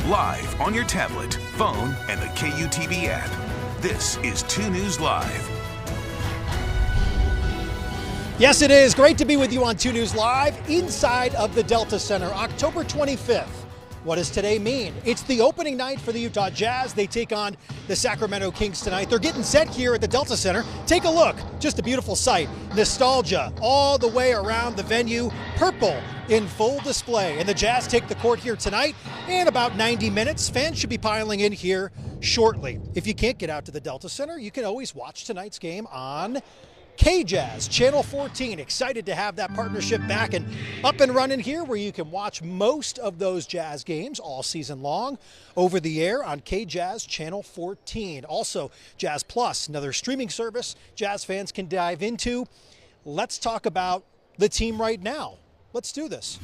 live on your tablet, phone, and the KUTV app. This is 2 News Live. Yes, it is. Great to be with you on 2 News Live inside of the Delta Center, October 25th. What does today mean? It's the opening night for the Utah Jazz. They take on the Sacramento Kings tonight. They're getting set here at the Delta Center. Take a look. Just a beautiful sight. Nostalgia all the way around the venue. Purple in full display. And the Jazz take the court here tonight in about 90 minutes. Fans should be piling in here shortly. If you can't get out to the Delta Center, you can always watch tonight's game on KJazz, Channel 14. Excited to have that partnership back and up and running here, where you can watch most of those Jazz games all season long over the air on KJazz Channel 14. Also, Jazz Plus, another streaming service Jazz fans can dive into. Let's talk about the team right now. Let's do this.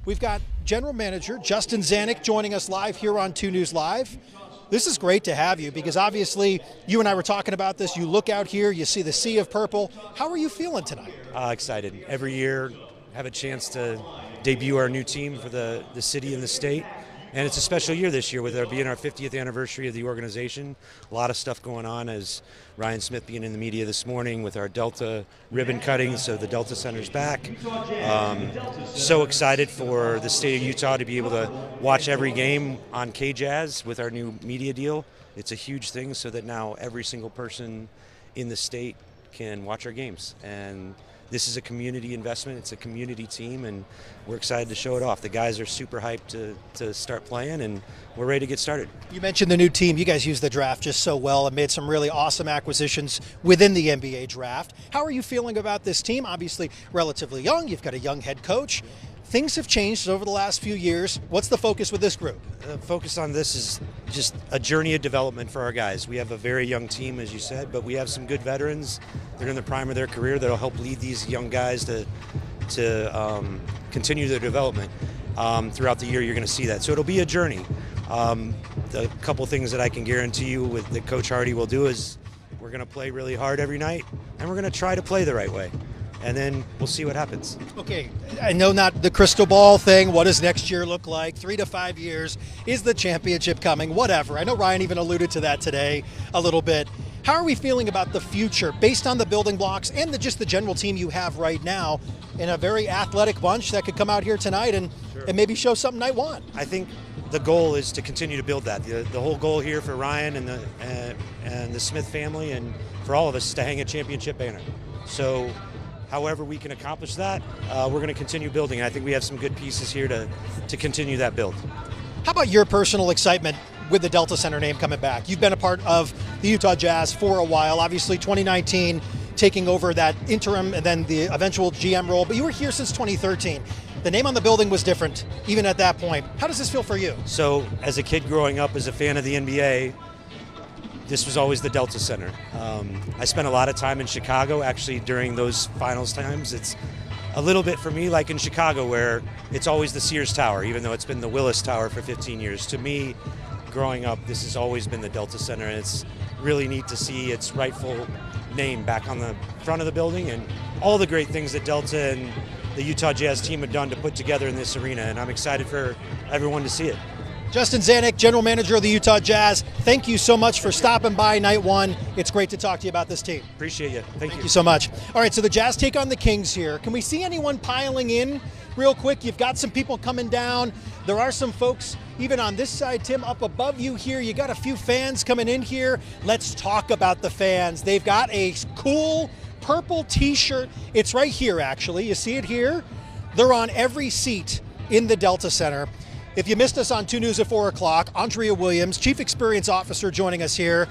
We've got General Manager Justin Zanik joining us live here on 2 News Live. This is great to have you, because obviously you and I were talking about this. You look out here, you see the sea of purple. How are you feeling tonight? Excited. Every year have a chance to debut our new team for the city and the state. And it's a special year this year, with it being our 50th anniversary of the organization. A lot of stuff going on, as Ryan Smith being in the media this morning with our Delta ribbon cutting, so the Delta Center's back. So excited for the state of Utah to be able to watch every game on KJazz with our new media deal. It's a huge thing, so that now every single person in the state can watch our games. And this is a community investment. It's a community team, and we're excited to show it off. The guys are super hyped to start playing, and we're ready to get started. You mentioned the new team. You guys used the draft just so well and made some really awesome acquisitions within the NBA draft. How are you feeling about this team? Obviously relatively young. You've got a young head coach. Things have changed over the last few years. What's the focus with this group? The focus on this is just a journey of development for our guys. We have a very young team, as you said, but we have some good veterans. They're in the prime of their career that'll help lead these young guys to continue their development. Throughout the year, you're going to see that. So it'll be a journey. The couple things that I can guarantee you that Coach Hardy will do is we're going to play really hard every night, and we're going to try to play the right way. And then we'll see what happens. Okay, I know not the crystal ball thing. What does next year look like? 3 to 5 years. Is the championship coming? Whatever. I know Ryan even alluded to that today a little bit. How are we feeling about the future based on the building blocks and just the general team you have right now, in a very athletic bunch that could come out here tonight and maybe show something night one? I think the goal is to continue to build that. The whole goal here for Ryan and the Smith family, and for all of us, is to hang a championship banner. So however we can accomplish that, we're going to continue building. I think we have some good pieces here to continue that build. How about your personal excitement with the Delta Center name coming back? You've been a part of the Utah Jazz for a while. Obviously 2019 taking over that interim and then the eventual GM role, but you were here since 2013. The name on the building was different even at that point. How does this feel for you? So as a kid growing up as a fan of the NBA, this was always the Delta Center. I spent a lot of time in Chicago, actually, during those finals times. It's a little bit for me like in Chicago, where it's always the Sears Tower, even though it's been the Willis Tower for 15 years. To me, growing up, this has always been the Delta Center, and it's really neat to see its rightful name back on the front of the building, and all the great things that Delta and the Utah Jazz team have done to put together in this arena, and I'm excited for everyone to see it. Justin Zanik, General Manager of the Utah Jazz, thank you so much for stopping by night one. It's great to talk to you about this team. Appreciate you. Thank you so much. All right, so the Jazz take on the Kings here. Can we see anyone piling in real quick? You've got some people coming down. There are some folks even on this side, Tim, up above you here. You got a few fans coming in here. Let's talk about the fans. They've got a cool purple t-shirt. It's right here, actually. You see it here? They're on every seat in the Delta Center. If you missed us on 2 News at 4 o'clock, Andrea Williams, Chief Experience Officer, joining us here.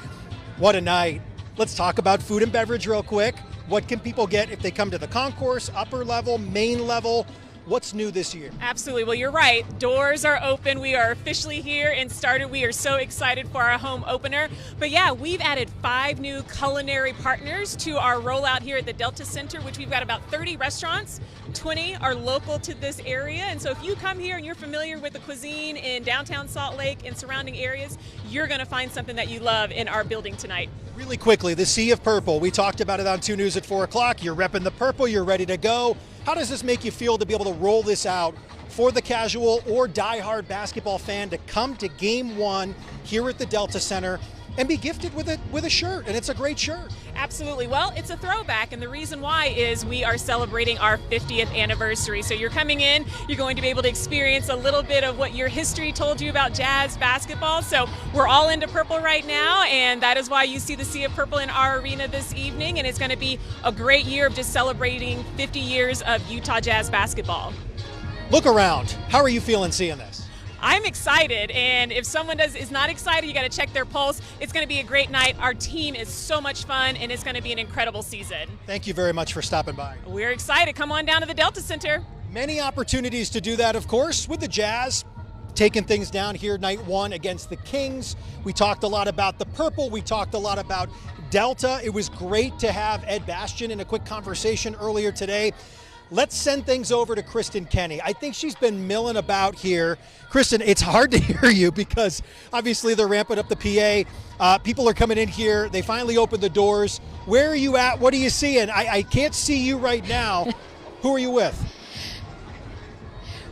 What a night. Let's talk about food and beverage real quick. What can people get if they come to the concourse, upper level, main level? What's new this year? Absolutely. Well, you're right. Doors are open. We are officially here and started. We are so excited for our home opener. But yeah, we've added 5 new culinary partners to our rollout here at the Delta Center, which we've got about 30 restaurants. 20 are local to this area. And so if you come here and you're familiar with the cuisine in downtown Salt Lake and surrounding areas, you're going to find something that you love in our building tonight. Really quickly, the Sea of Purple. We talked about it on 2 News at 4 o'clock. You're repping the purple. You're ready to go. How does this make you feel to be able to roll this out for the casual or diehard basketball fan to come to Game 1 here at the Delta Center and be gifted with a shirt, and it's a great shirt. Absolutely. Well, it's a throwback, and the reason why is we are celebrating our 50th anniversary. So you're coming in, you're going to be able to experience a little bit of what your history told you about Jazz basketball. So we're all into purple right now, and that is why you see the sea of purple in our arena this evening, and it's going to be a great year of just celebrating 50 years of Utah Jazz basketball. Look around. How are you feeling seeing this? I'm excited, and if someone is not excited, you got to check their pulse. It's going to be a great night. Our team is so much fun, and it's going to be an incredible season. Thank you very much for stopping by. We're excited. Come on down to the Delta Center. Many opportunities to do that, of course, with the Jazz taking things down here night 1 against the Kings. We talked a lot about the purple. We talked a lot about Delta. It was great to have Ed Bastian in a quick conversation earlier today. Let's send things over to Kristen Kenny. I think she's been milling about here. Kristen, it's hard to hear you because obviously they're ramping up the PA. People are coming in here. They finally opened the doors. Where are you at? What are you seeing? I can't see you right now. Who are you with?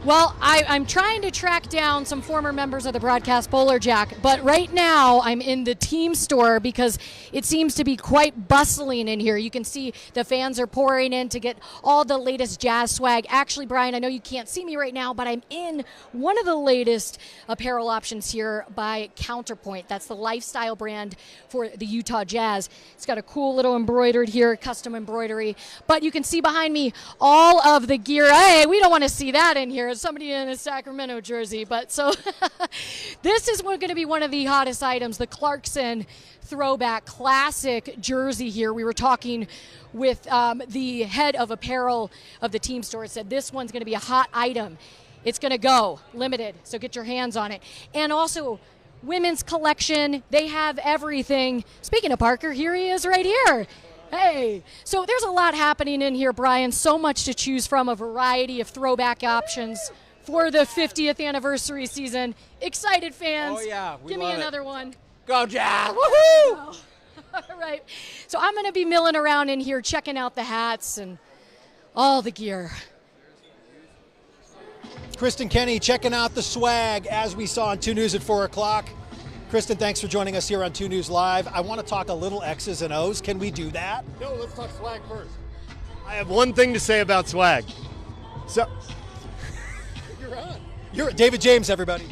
Well, I'm trying to track down some former members of the Broadcast Bowler Jack, but right now I'm in the team store because it seems to be quite bustling in here. You can see the fans are pouring in to get all the latest Jazz swag. Actually, Brian, I know you can't see me right now, but I'm in one of the latest apparel options here by Counterpoint. That's the lifestyle brand for the Utah Jazz. It's got a cool little embroidered here, custom embroidery, but you can see behind me all of the gear. Hey, we don't want to see that in here. Somebody in a Sacramento jersey, but so this is going to be one of the hottest items, the Clarkson throwback classic jersey here. We were talking with the head of apparel of the team store. It said this one's going to be a hot item. It's going to go limited, so get your hands on it. And also women's collection, they have everything. Speaking of Parker, here he is right here. Hey, so there's a lot happening in here, Brian. So much to choose from, a variety of throwback options for the 50th anniversary season. Excited fans. Oh, yeah. Give me another one. Go, Jazz. Woohoo! All right. So I'm going to be milling around in here, checking out the hats and all the gear. Kristen Kenny checking out the swag as we saw on 2 News at 4 o'clock. Kristen, thanks for joining us here on 2 News Live. I want to talk a little X's and O's. Can we do that? No, let's talk swag first. I have one thing to say about swag. So, You're on. You're David James, everybody.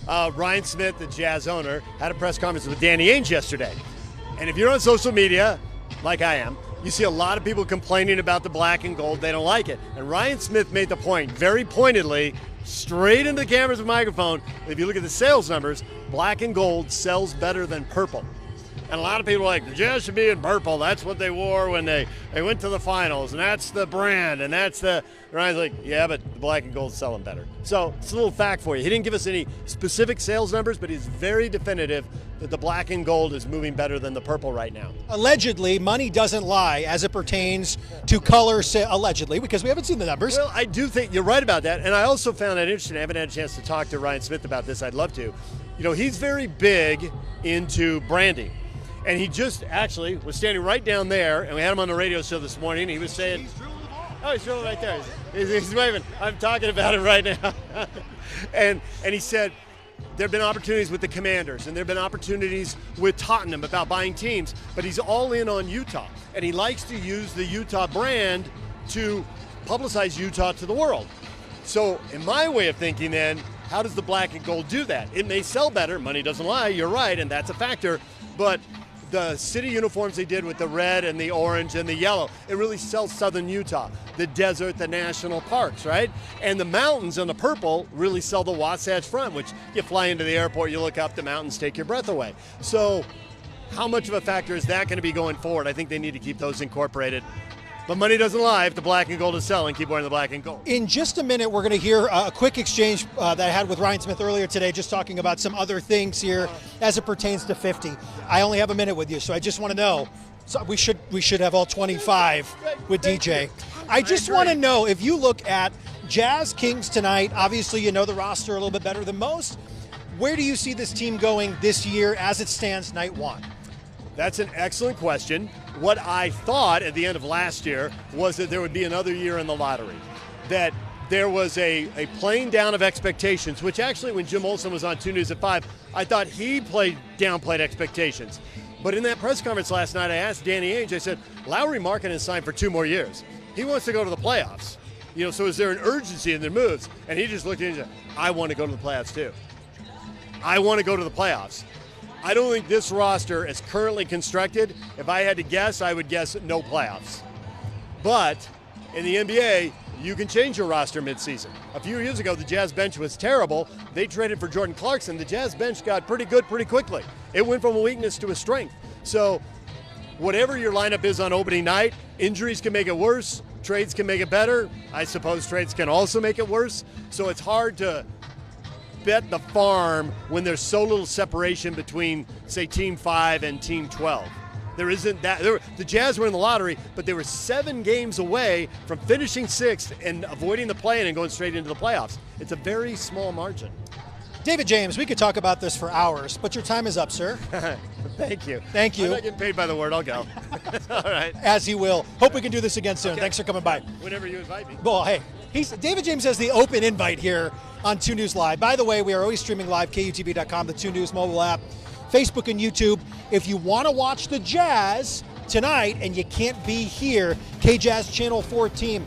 Ryan Smith, the Jazz owner, had a press conference with Danny Ainge yesterday. And if you're on social media, like I am, you see a lot of people complaining about the black and gold. They don't like it. And Ryan Smith made the point very pointedly, straight into the cameras and microphone. If you look at the sales numbers, black and gold sells better than purple. And a lot of people are like, the Jazz should be in purple. That's what they wore when they went to the finals, and that's the brand, and that's the... Ryan's like, yeah, but the black and gold's selling better. So it's a little fact for you. He didn't give us any specific sales numbers, but he's very definitive that the black and gold is moving better than the purple right now. Allegedly, money doesn't lie as it pertains to color, allegedly, because we haven't seen the numbers. Well, I do think you're right about that, and I also found that interesting. I haven't had a chance to talk to Ryan Smith about this. I'd love to. You know, he's very big into branding. And he just actually was standing right down there, and we had him on the radio show this morning. He was saying, oh, he's drilling right there. He's waving. I'm talking about it right now. and he said, there have been opportunities with the Commanders, and there have been opportunities with Tottenham about buying teams, but he's all in on Utah. And he likes to use the Utah brand to publicize Utah to the world. So in my way of thinking then, how does the black and gold do that? It may sell better. Money doesn't lie. You're right, and that's a factor. But the city uniforms they did with the red and the orange and the yellow, it really sells southern Utah, the desert, the national parks, right? And the mountains and the purple really sell the Wasatch Front, which you fly into the airport, you look up, the mountains take your breath away. So how much of a factor is that going to be going forward? I think they need to keep those incorporated. But money doesn't lie. If the black and gold is selling, keep wearing the black and gold. In just a minute, we're going to hear a quick exchange that I had with Ryan Smith earlier today, just talking about some other things here as it pertains to 50. I only have a minute with you, so I just want to know. So we should have all 25 with DJ. I just want to know, if you look at Jazz Kings tonight, obviously you know the roster a little bit better than most. Where do you see this team going this year as it stands night 1? That's an excellent question. What I thought at the end of last year was that there would be another year in the lottery, that there was a playing down of expectations, which actually when Jim Olson was on 2 News at 5, I thought he downplayed expectations. But in that press conference last night, I asked Danny Ainge, I said, Lowry Markkanen signed for 2 more years. He wants to go to the playoffs. So is there an urgency in their moves? And he just looked at it and said, I want to go to the playoffs too. I want to go to the playoffs. I don't think this roster is currently constructed. If I had to guess, I would guess no playoffs. But in the NBA, you can change your roster midseason. A few years ago, the Jazz bench was terrible. They traded for Jordan Clarkson. The Jazz bench got pretty good pretty quickly. It went from a weakness to a strength. So whatever your lineup is on opening night, injuries can make it worse. Trades can make it better. I suppose trades can also make it worse. So it's hard to bet the farm when there's so little separation between, say, Team 5 and Team 12. There isn't that. The Jazz were in the lottery, but they were 7 games away from finishing 6th and avoiding the play-in and going straight into the playoffs. It's a very small margin. David James, we could talk about this for hours, but your time is up, sir. Thank you. Thank you. I'm not getting paid by the word. I'll go. All right. As you will. Hope we can do this again soon. Okay. Thanks for coming by. Whenever you invite me. Well, hey, David James has the open invite here on 2 News Live. By the way, we are always streaming live, KUTV.com, the 2 News mobile app, Facebook and YouTube. If you want to watch the Jazz tonight and you can't be here, KJazz Channel 4 team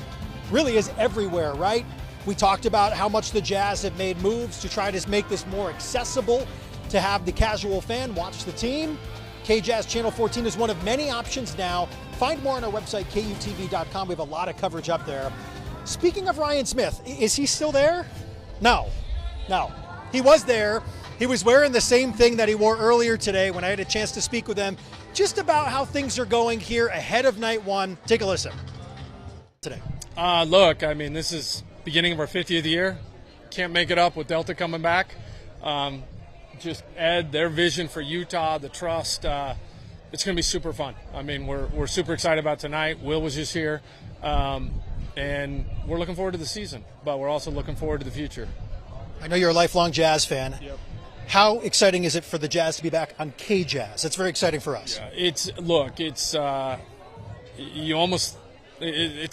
really is everywhere, right? We talked about how much the Jazz have made moves to try to make this more accessible to have the casual fan watch the team. KJazz Channel 14 is one of many options now. Find more on our website, KUTV.com. We have a lot of coverage up there. Speaking of Ryan Smith, is he still there? No. He was there. He was wearing the same thing that he wore earlier today when I had a chance to speak with him just about how things are going here ahead of night 1. Take a listen today. Look, I mean, this is beginning of our 50th year. Can't make it up with Delta coming back. Just Ed, their vision for Utah, the trust. It's going to be super fun. I mean, we're super excited about tonight. Will was just here. And we're looking forward to the season, but we're also looking forward to the future. I know you're a lifelong Jazz fan. Yep. How exciting is it for the Jazz to be back on KJazz? It's very exciting for us. Yeah, it's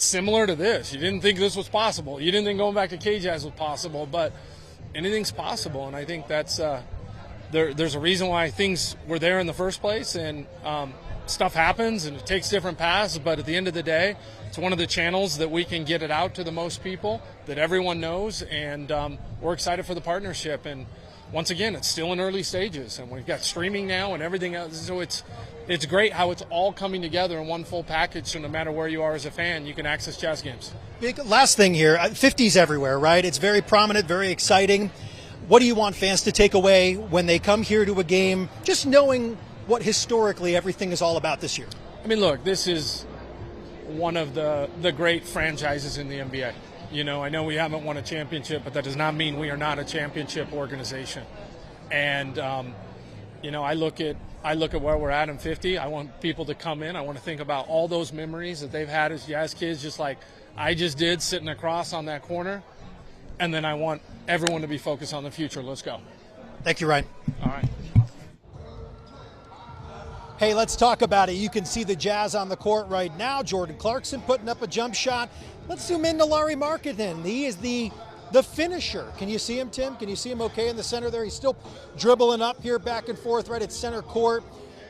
similar to this. You didn't think this was possible. You didn't think going back to KJazz was possible, but anything's possible. And I think that's there's a reason why things were there in the first place, and stuff happens and it takes different paths. But at the end of the day, it's one of the channels that we can get it out to the most people, that everyone knows, and we're excited for the partnership. And once again, it's still in early stages, and we've got streaming now and everything else. So it's great how it's all coming together in one full package, so no matter where you are as a fan, you can access Jazz games. Big last thing here, 50s everywhere, right? It's very prominent, very exciting. What do you want fans to take away when they come here to a game, just knowing what historically everything is all about this year? I mean, look, this is one of the great franchises in the NBA. You know, I know we haven't won a championship, but that does not mean we are not a championship organization. And, I look at where we're at in 50. I want people to come in. I want to think about all those memories that they've had as Jazz kids, just like I just did sitting across on that corner. And then I want everyone to be focused on the future. Let's go. Thank you, Ryan. All right. Hey, let's talk about it. You can see the Jazz on the court right now. Jordan Clarkson putting up a jump shot. Let's zoom in to Lowry Markkanen. He is the finisher. Can you see him, Tim? Can you see him okay in the center there? He's still dribbling up here back and forth right at center court.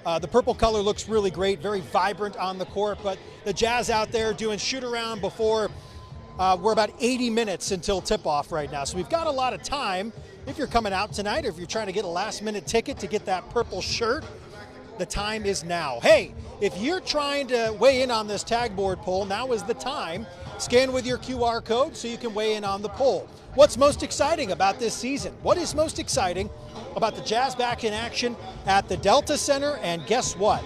The purple color looks really great, very vibrant on the court. But the Jazz out there doing shoot around before we're about 80 minutes until tip-off right now. So we've got a lot of time if you're coming out tonight or if you're trying to get a last-minute ticket to get that purple shirt. The time is now. Hey, if you're trying to weigh in on this tag board poll, now is the time. Scan with your QR code so you can weigh in on the poll. What's most exciting about this season? What is most exciting about the Jazz back in action at the Delta Center? And guess what?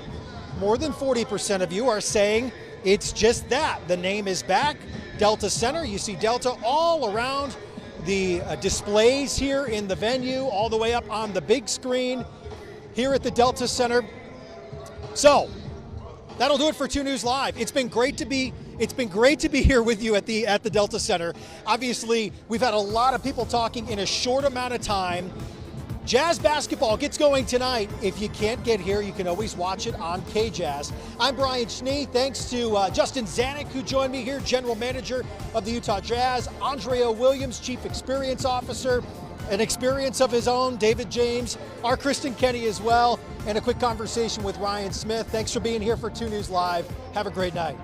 More than 40% of you are saying it's just that. The name is back. Delta Center. You see Delta all around the displays here in the venue, all the way up on the big screen here at the Delta Center. So that'll do it for 2 News Live. It's been great to be here with you at the Delta Center. Obviously, we've had a lot of people talking in a short amount of time. Jazz basketball gets going tonight. If you can't get here, you can always watch it on KJazz. I'm Brian Schnee. Thanks to Justin Zanik, who joined me here, General Manager of the Utah Jazz. Andrea Williams, Chief Experience Officer. An experience of his own, David James, our Kristen Kenny as well, and a quick conversation with Ryan Smith. Thanks for being here for 2 News Live. Have a great night.